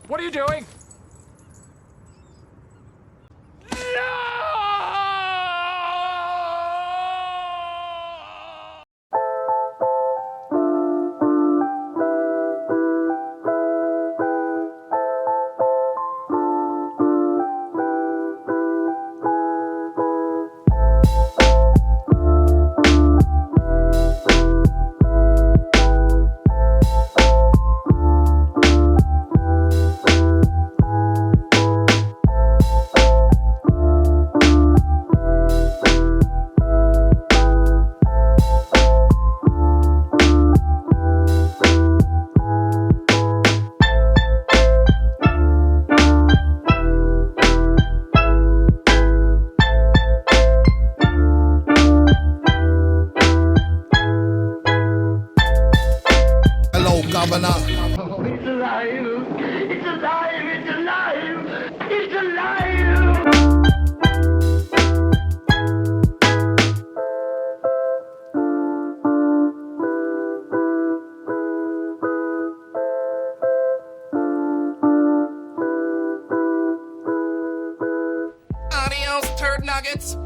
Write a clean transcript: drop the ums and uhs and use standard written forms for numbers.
What are you doing? Hello, Governor. Oh, it's alive! It's alive! It's alive! It's alive! Adios, turd nuggets.